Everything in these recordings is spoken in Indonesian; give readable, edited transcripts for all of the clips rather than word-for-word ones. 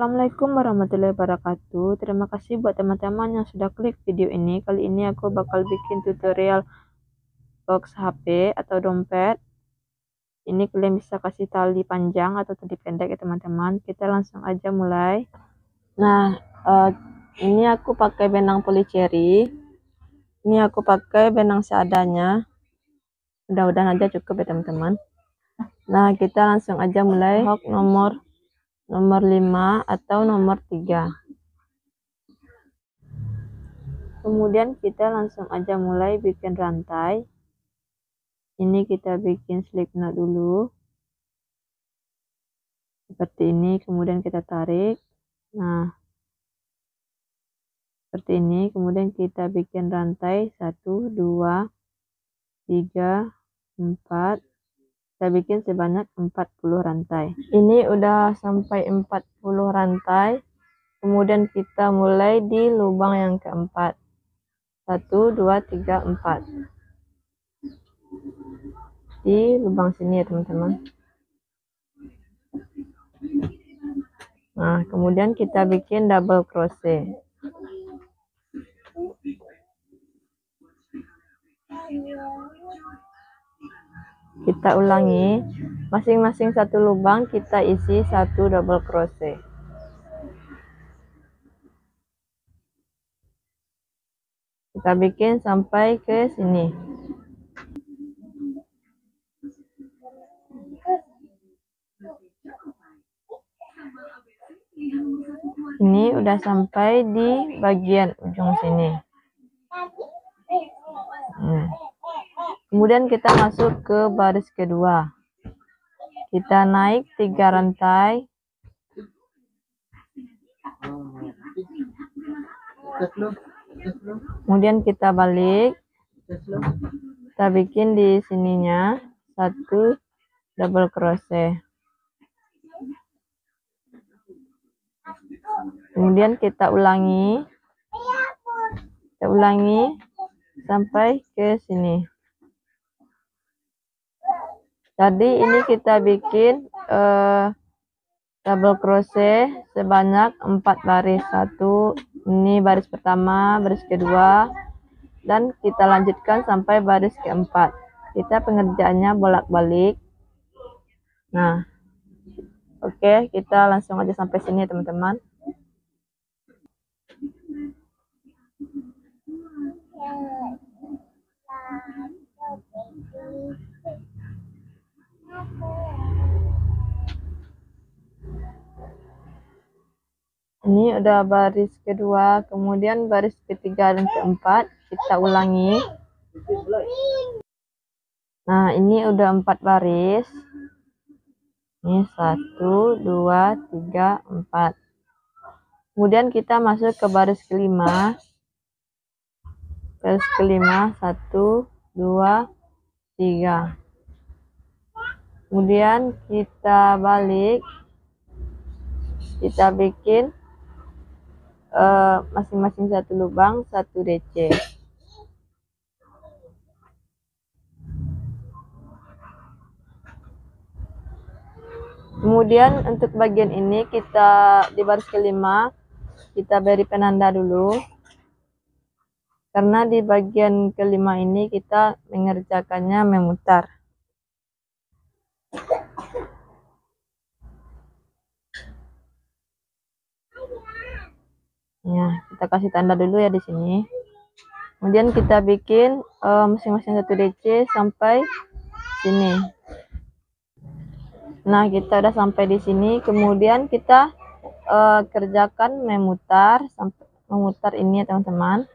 Assalamualaikum warahmatullahi wabarakatuh. Terima kasih buat teman-teman yang sudah klik video ini. Kali ini aku bakal bikin tutorial box HP atau dompet. Ini kalian bisa kasih tali panjang atau tali pendek ya teman-teman. Kita langsung aja mulai. Nah, ini aku pakai benang polycherry. Ini aku pakai benang seadanya. Mudah-mudahan aja cukup ya teman-teman. Nah, kita langsung aja mulai hook nomor 5 atau nomor 3. Kemudian kita langsung aja mulai bikin rantai. Ini kita bikin slip knot dulu. Seperti ini, kemudian kita tarik. Nah, seperti ini, kemudian kita bikin rantai 1, 2, 3, 4. Kita bikin sebanyak 40 rantai. Ini udah sampai 40 rantai. Kemudian kita mulai di lubang yang keempat. 1, 2, 3, 4. Di lubang sini ya teman-teman. Nah, kemudian kita bikin double crochet. Kita ulangi, masing-masing satu lubang kita isi 1 double crochet. Kita bikin sampai ke sini. Ini udah sampai di bagian ujung sini. Kemudian kita masuk ke baris kedua. Kita naik 3 rantai. Kemudian kita balik. Kita bikin di sininya 1 double crochet. Kemudian kita ulangi. Sampai ke sini. Jadi ini kita bikin double crochet sebanyak 4 baris. 1 ini baris pertama, baris kedua, dan kita lanjutkan sampai baris keempat. Kita pengerjaannya bolak-balik. Nah, oke, kita langsung aja sampai sini teman-teman. Ini udah baris kedua, kemudian baris ketiga dan keempat kita ulangi. Nah, ini udah 4 baris. Ini 1, 2, 3, 4. Kemudian kita masuk ke baris kelima. Baris kelima 1, 2, 3. Kemudian kita balik. Kita bikin masing-masing satu lubang, 1 DC. Kemudian untuk bagian ini kita di baris kelima kita beri penanda dulu. Karena di bagian kelima ini kita mengerjakannya memutar. Ya, kita kasih tanda dulu ya di sini. Kemudian kita bikin masing-masing 1 DC sampai sini. Nah, kita udah sampai di sini. Kemudian kita kerjakan memutar sampai memutar ini ya teman-teman.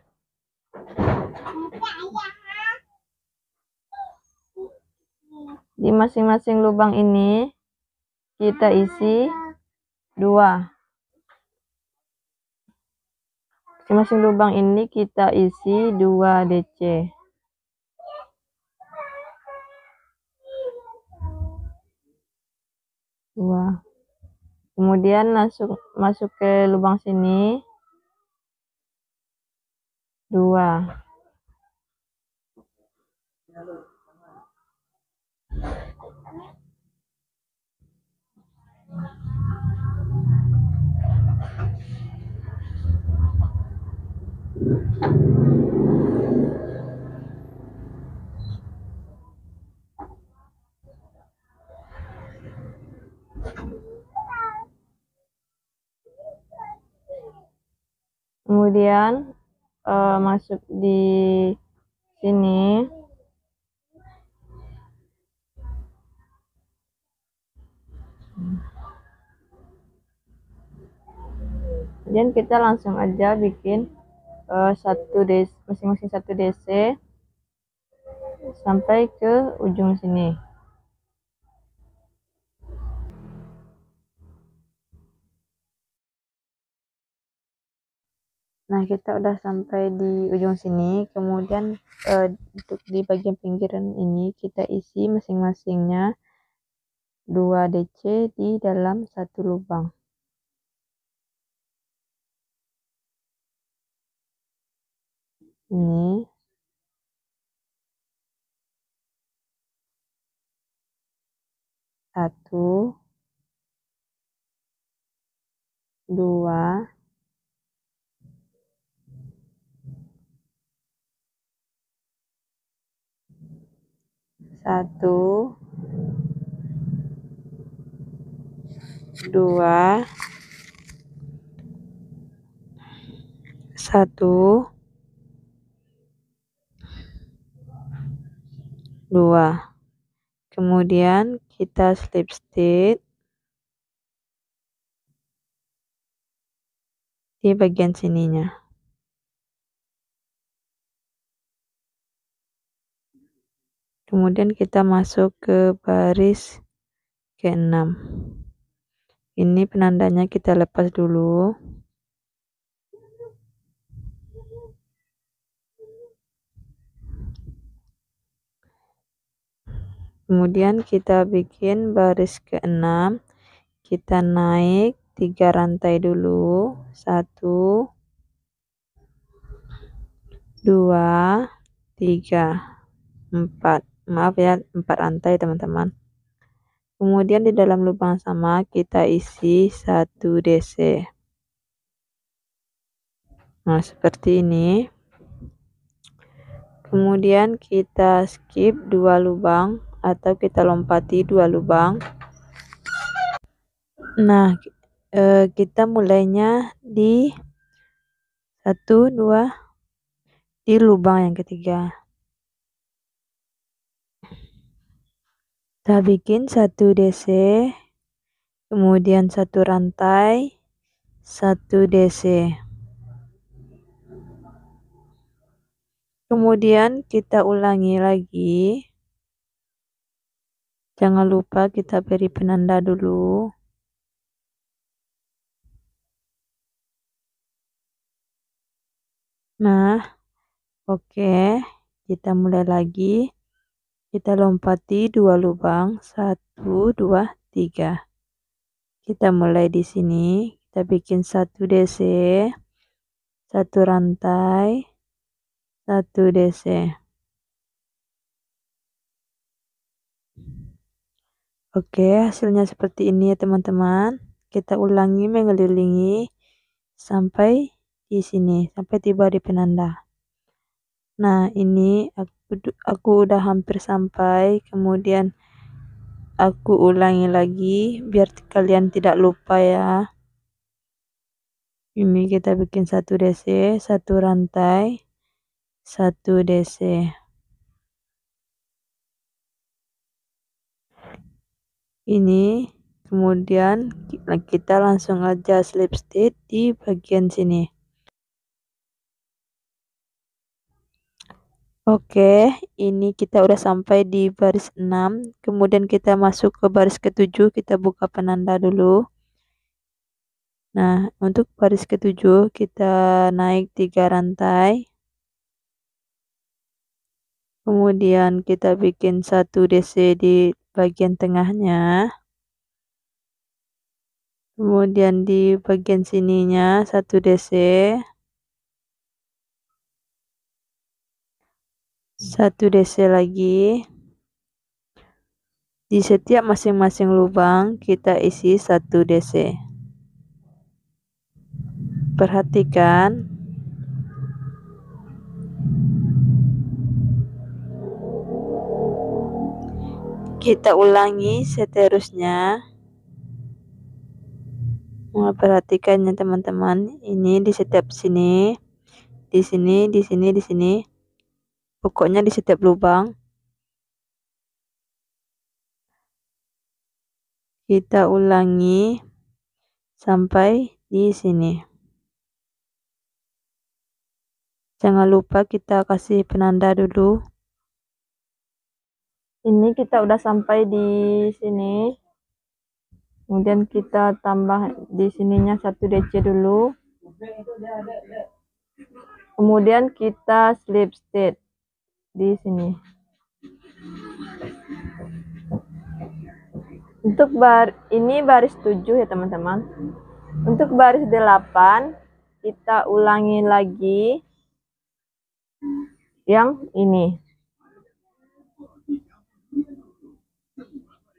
Di masing-masing lubang ini kita isi 2. Masing-masing lubang ini kita isi 2 DC. Kemudian masuk ke lubang sini 2. Kemudian masuk di sini. Kemudian kita langsung aja bikin masing-masing 1 DC sampai ke ujung sini. Nah, kita udah sampai di ujung sini. Kemudian untuk di bagian pinggiran ini kita isi masing-masingnya 2 DC di dalam 1 lubang. Ini 1, 2, 1, 2, 1, 2. Kemudian kita slip stitch di bagian sininya. Kemudian kita masuk ke baris ke-6. Ini penandanya kita lepas dulu. Kemudian kita bikin baris ke-6. Kita naik 3 rantai dulu. 1, 2, 3, 4. Maaf ya, 4 rantai teman-teman. Kemudian di dalam lubang sama kita isi 1 DC. Nah, seperti ini. Kemudian kita skip 2 lubang atau kita lompati 2 lubang. Nah, kita mulainya di 1, 2 di lubang yang ketiga. Kita bikin 1 DC, kemudian 1 rantai, 1 DC. Kemudian kita ulangi lagi. Jangan lupa kita beri penanda dulu. Nah, oke. Kita mulai lagi. Kita lompati 2 lubang. 1, 2, 3. Kita mulai di sini. Kita bikin 1 DC, 1 rantai, 1 DC. Oke, hasilnya seperti ini ya teman-teman. Kita ulangi mengelilingi sampai di sini, sampai tiba di penanda. Nah, ini aku udah hampir sampai. Kemudian aku ulangi lagi biar kalian tidak lupa ya. Ini kita bikin 1 DC, 1 rantai, 1 DC. Ini kemudian kita langsung aja slip stitch di bagian sini. Oke, ini kita udah sampai di baris 6. Kemudian kita masuk ke baris ke-7. Kita buka penanda dulu. Nah, untuk baris ke-7 kita naik 3 rantai. Kemudian kita bikin 1 DC di bagian tengahnya. Kemudian di bagian sininya 1 DC. 1 DC lagi. Di setiap masing-masing lubang kita isi 1 DC. Perhatikan. Kita ulangi seterusnya. memperhatikan ya teman-teman. Ini di setiap sini, di sini, di sini, di sini. Pokoknya di setiap lubang kita ulangi sampai di sini. Jangan lupa kita kasih penanda dulu. Ini kita udah sampai di sini. Kemudian kita tambah di sininya 1 DC dulu. Kemudian kita slip stitch di sini. Untuk ini baris 7 ya teman-teman. Untuk baris 8 kita ulangi lagi yang ini.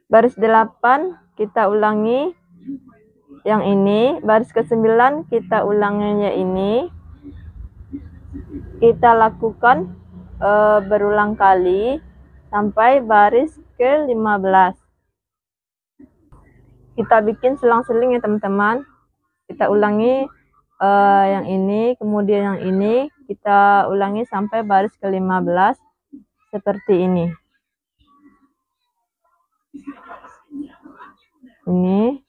Baris 8 kita ulangi yang ini. Baris ke-9 kita ulanginya ini. Kita lakukan berulang kali sampai baris ke-15. Kita bikin selang-seling ya teman-teman. Kita ulangi yang ini, kemudian yang ini kita ulangi sampai baris ke-15 seperti ini. Ini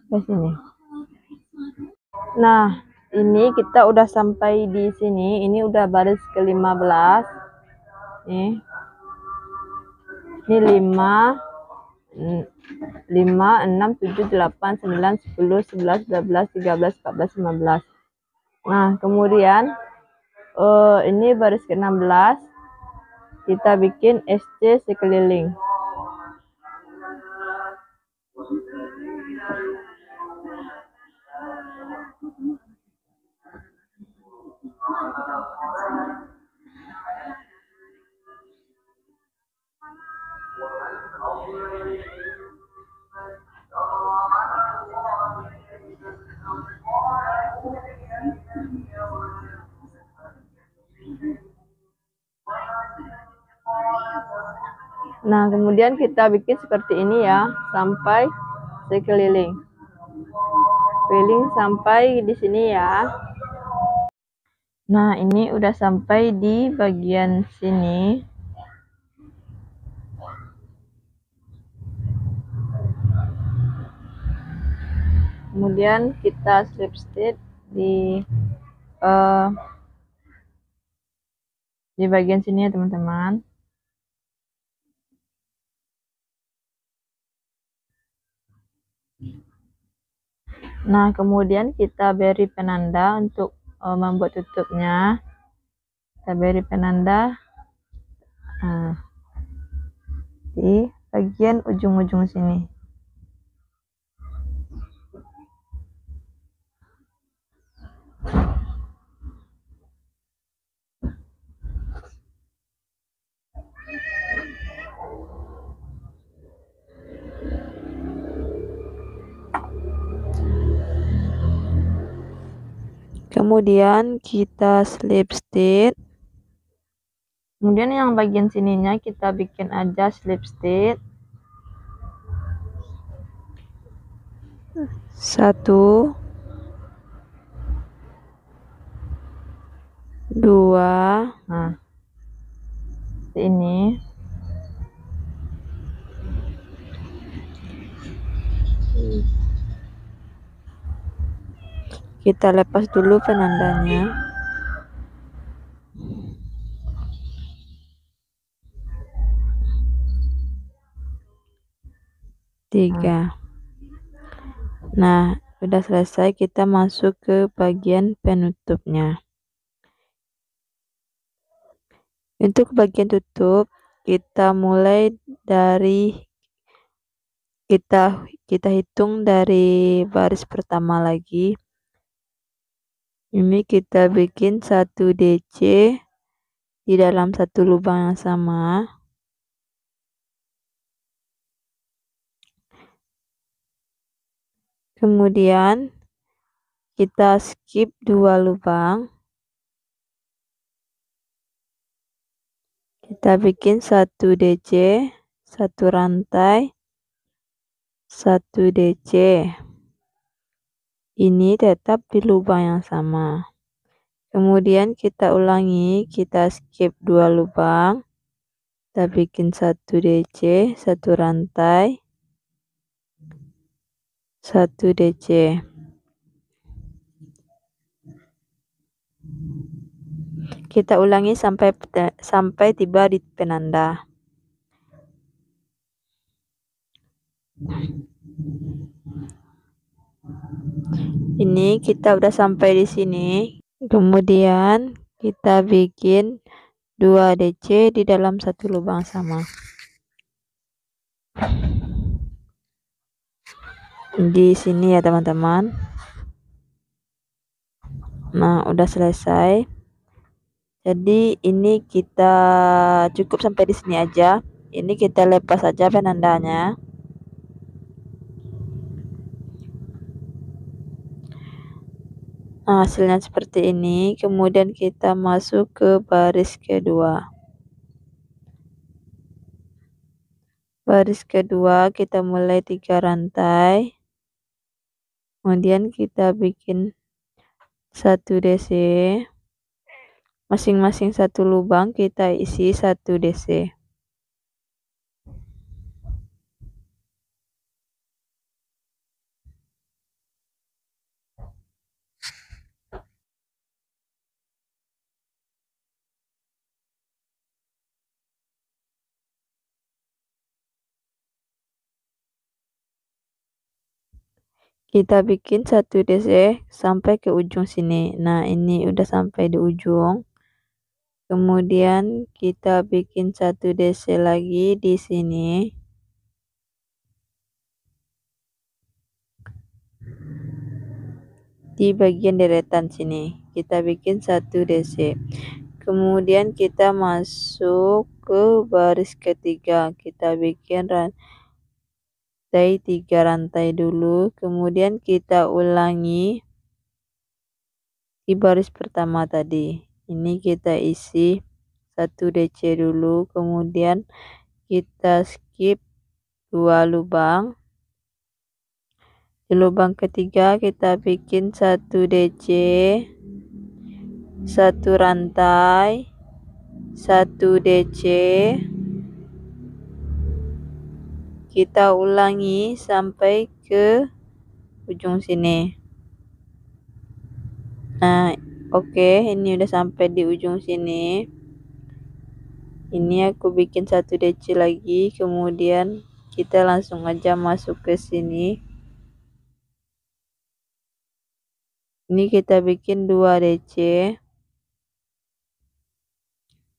ke sini. Nah, ini kita udah sampai di sini. Ini udah baris ke-15. Nih. Ini 5 6, 7, 8, 9, 10, 11, 12, 13, 14, 15. Nah, kemudian ini baris ke-16 kita bikin SC sekeliling. Nah, kemudian kita bikin seperti ini ya, sampai sekeliling. Keliling sampai di sini ya. Nah, ini udah sampai di bagian sini. Kemudian kita slip stitch di bagian sini ya teman-teman. Nah, kemudian kita beri penanda untuk membuat tutupnya. Kita beri penanda di bagian ujung-ujung sini. Kemudian kita slip stitch. Kemudian yang bagian sininya kita bikin aja slip stitch. 1, 2, nah ini. Kita lepas dulu penandanya. Tiga. Nah, udah selesai, kita masuk ke bagian penutupnya. Untuk bagian tutup, kita mulai dari kita hitung dari baris pertama lagi. Ini kita bikin 1 DC di dalam satu lubang yang sama. Kemudian kita skip 2 lubang. Kita bikin 1 DC, 1 rantai, 1 DC. Ini tetap di lubang yang sama. Kemudian kita ulangi, kita skip 2 lubang. Kita bikin 1 DC, 1 rantai, 1 DC. Kita ulangi sampai tiba di penanda. Ini kita udah sampai di sini. Kemudian kita bikin 2 DC di dalam 1 lubang sama. Di sini ya teman-teman. Nah, udah selesai. Jadi ini kita cukup sampai di sini aja. Ini kita lepas saja penandanya. Nah, hasilnya seperti ini. Kemudian kita masuk ke baris kedua. Baris kedua kita mulai 3 rantai. Kemudian kita bikin 1 DC. Masing-masing 1 lubang kita isi 1 DC. Kita bikin 1 DC sampai ke ujung sini. Nah, ini udah sampai di ujung. Kemudian kita bikin 1 DC lagi di sini. Di bagian deretan sini. Kita bikin 1 DC. Kemudian kita masuk ke baris ketiga. Kita bikin rantai 3 rantai dulu. Kemudian kita ulangi di baris pertama tadi. Ini kita isi 1 DC dulu, kemudian kita skip 2 lubang. Di lubang ketiga kita bikin 1 DC, 1 rantai, 1 DC. Kita ulangi sampai ke ujung sini. Nah, oke, ini udah sampai di ujung sini. Ini aku bikin 1 DC lagi, kemudian kita langsung aja masuk ke sini. Ini kita bikin 2 DC.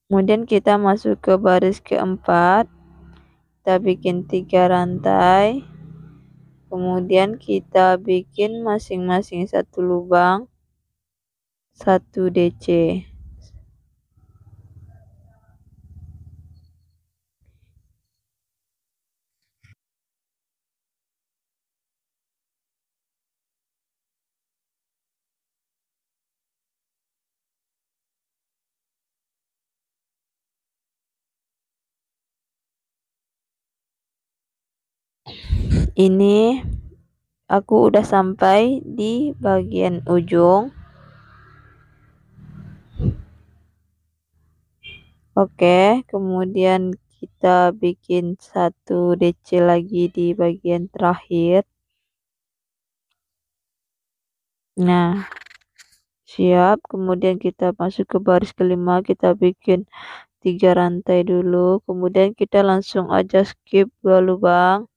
Kemudian kita masuk ke baris keempat. Kita bikin 3 rantai. Kemudian kita bikin masing-masing 1 lubang, 1 DC. Ini aku udah sampai di bagian ujung. Oke, kemudian kita bikin 1 DC lagi di bagian terakhir. Nah, siap. Kemudian kita masuk ke baris kelima, kita bikin 3 rantai dulu, kemudian kita langsung aja skip 2 lubang.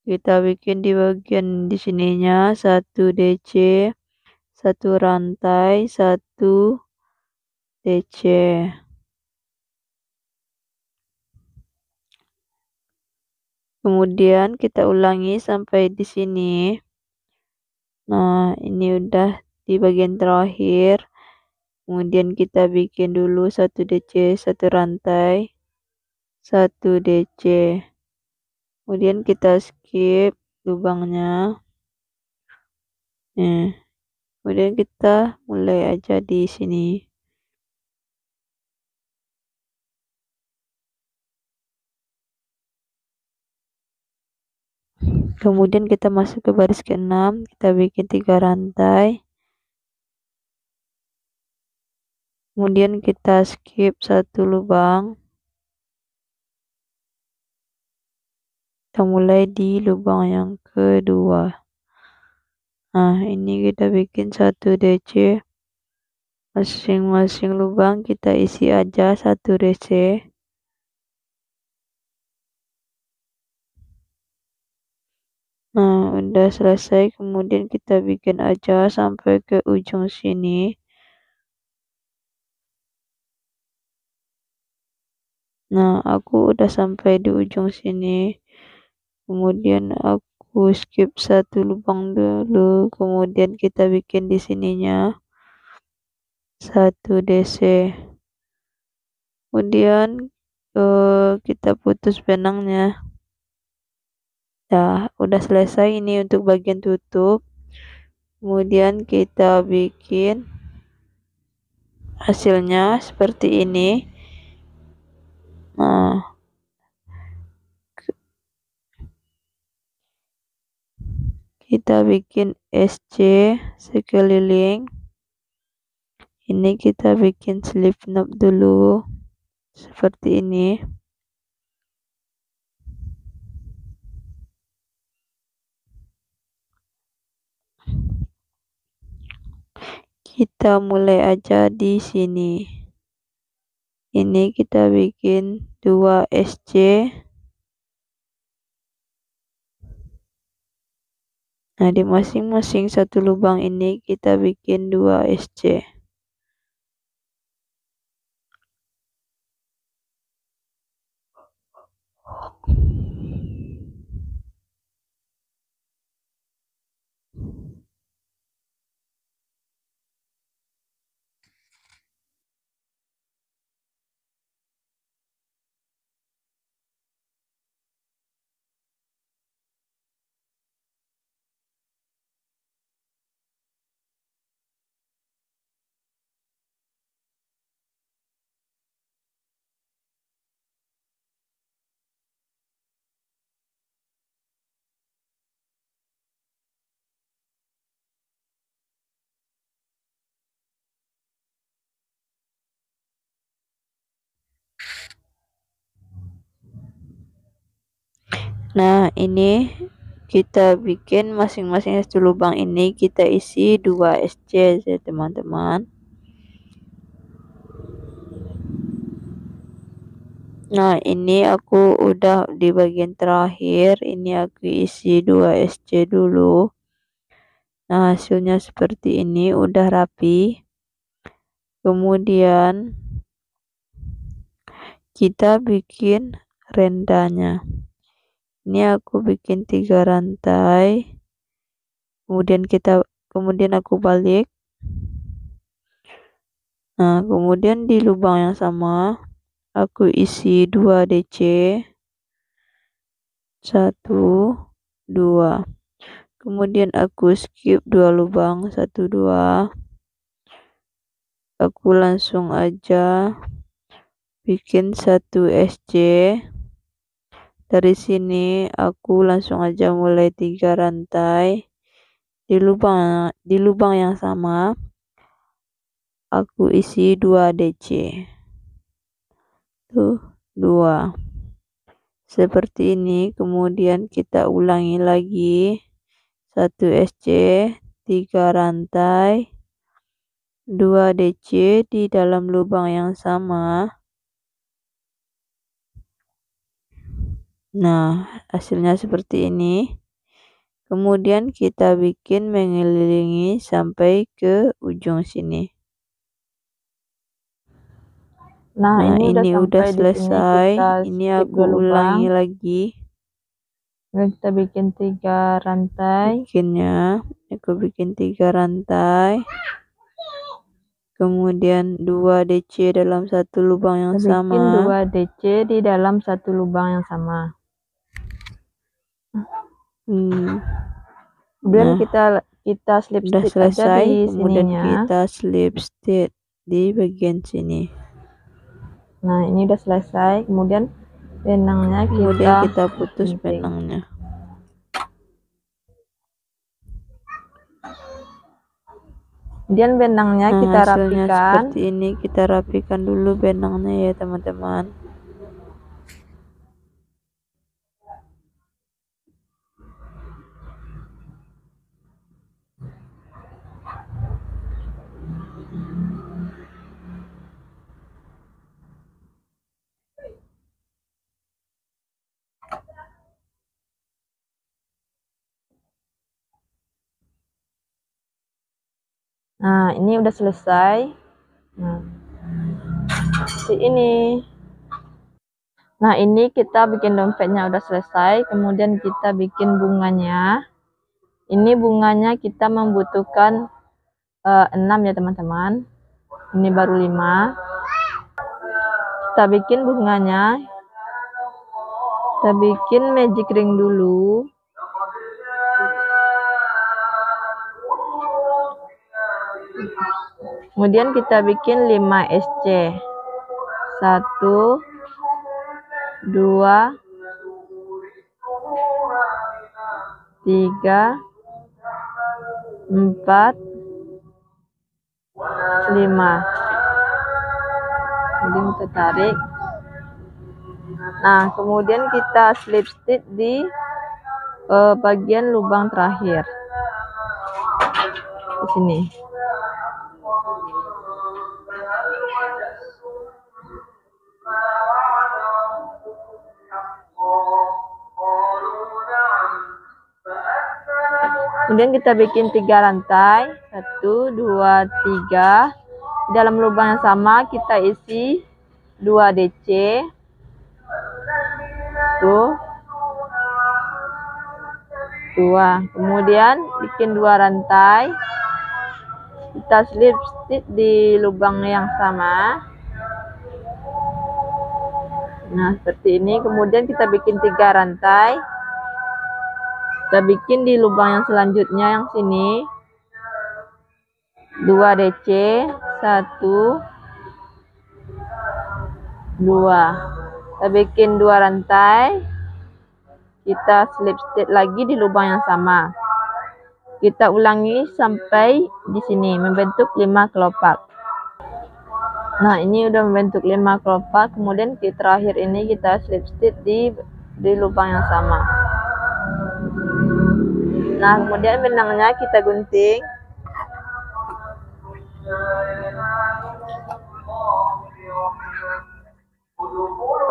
Kita bikin di bagian di sininya 1 DC, 1 rantai, 1 DC. Kemudian kita ulangi sampai di sini. Nah, ini udah di bagian terakhir. Kemudian kita bikin dulu 1 DC, 1 rantai, 1 DC. Kemudian kita skip lubangnya. Kemudian kita mulai aja di sini. Kemudian kita masuk ke baris ke-6, kita bikin 3 rantai. Kemudian kita skip 1 lubang. Kita mulai di lubang yang kedua. Nah, ini kita bikin 1 DC. Masing-masing lubang kita isi aja 1 DC. Nah, udah selesai. Kemudian kita bikin aja sampai ke ujung sini. Nah, aku udah sampai di ujung sini. Kemudian aku skip 1 lubang dulu. Kemudian kita bikin di sininya 1 DC. Kemudian kita putus benangnya. Nah, udah selesai ini untuk bagian tutup. Kemudian kita bikin hasilnya seperti ini. Nah, kita bikin SC sekeliling. Ini kita bikin slip knot dulu seperti ini. Kita mulai aja di sini. Ini kita bikin 2 SC. Nah, di masing-masing 1 lubang ini kita bikin 2 SC. Nah, ini kita bikin masing-masing 1 lubang ini kita isi 2 SC ya teman-teman. Nah, ini aku udah di bagian terakhir. Ini aku isi 2 SC dulu. Nah, hasilnya seperti ini, udah rapi. Kemudian kita bikin rendanya. Ini aku bikin 3 rantai. Kemudian aku balik. Nah, kemudian di lubang yang sama aku isi 2 DC. 1 2. Kemudian aku skip 2 lubang 1 2. Aku langsung aja bikin 1 SC. Dari sini aku langsung aja mulai 3 rantai. Di lubang yang sama aku isi 2 DC. Tuh, 2. Seperti ini. Kemudian kita ulangi lagi 1 SC, 3 rantai, 2 DC di dalam lubang yang sama. Nah, hasilnya seperti ini. Kemudian kita bikin mengelilingi sampai ke ujung sini. Nah, ini udah selesai. Ini aku ulangi lagi. Kita bikin 3 rantai. Bikinnya, aku bikin 3 rantai. Kemudian 2 DC dalam 1 lubang yang Kita sama. bikin 2 DC di dalam 1 lubang yang sama. Kemudian kita slip udah stitch selesai. aja di Kemudian sininya. kita slip stitch di bagian sini. Nah, ini udah selesai. Kemudian benangnya kita putus benangnya. Kemudian benangnya kita hasilnya rapikan. seperti ini, kita rapikan dulu benangnya ya teman-teman. Nah, ini udah selesai. Nah, seperti ini. Nah, ini kita bikin dompetnya udah selesai. Kemudian kita bikin bunganya. Ini bunganya kita membutuhkan 6 ya teman-teman. Ini baru 5. Kita bikin bunganya. Kita bikin magic ring dulu. Kemudian kita bikin 5 SC. 1, 2, 3, 4, 5. Kemudian kita tarik. Nah, kemudian kita slip stitch di bagian lubang terakhir. Di sini. Kemudian kita bikin 3 rantai, 1, 2, 3. Di dalam lubang yang sama kita isi 2 DC. Tuh. 2. Kemudian bikin 2 rantai. Kita slip stitch di lubang yang sama. Nah, seperti ini. Kemudian kita bikin 3 rantai. Kita bikin di lubang yang selanjutnya yang sini 2 DC, 1, 2. Kita bikin 2 rantai. Kita slip stitch lagi di lubang yang sama. Kita ulangi sampai di sini membentuk 5 kelopak. Nah, ini udah membentuk 5 kelopak. Kemudian di terakhir ini kita slip stitch di lubang yang sama. Nah, kemudian benangnya kita gunting.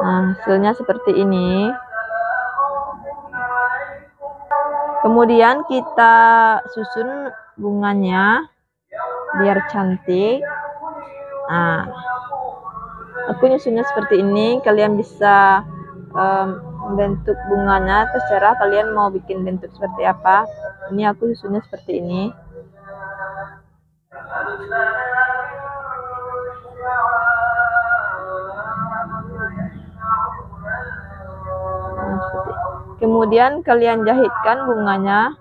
Nah, hasilnya seperti ini. Kemudian kita susun bunganya biar cantik. Nah, aku nyusunnya seperti ini. Kalian bisa membentuk bunganya, terserah kalian mau bikin bentuk seperti apa. Ini aku susunnya seperti ini. Kemudian kalian jahitkan bunganya,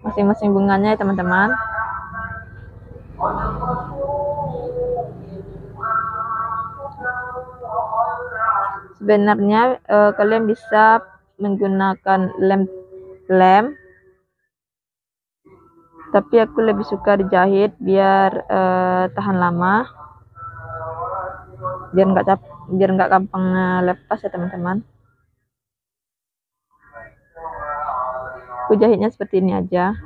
masing-masing bunganya ya teman-teman. Sebenarnya kalian bisa menggunakan lem, tapi aku lebih suka dijahit biar tahan lama, biar nggak gampang lepas ya teman-teman. Aku jahitnya seperti ini aja.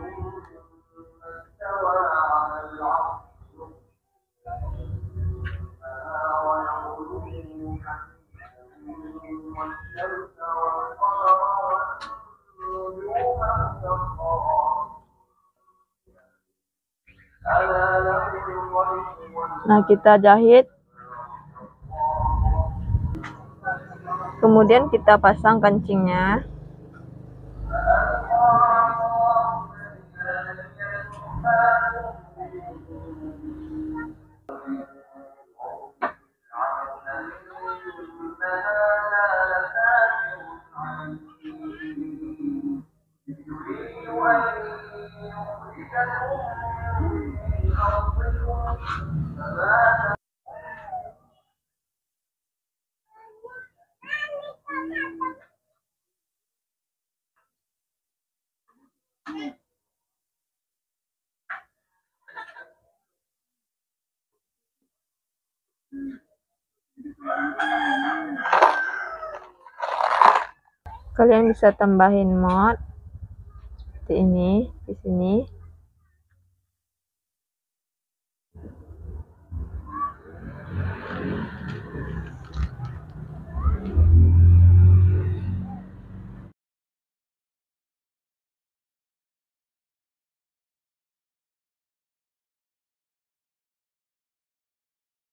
Nah, kita jahit. Kemudian kita pasang kancingnya. Kalian bisa tambahin mod seperti ini di sini.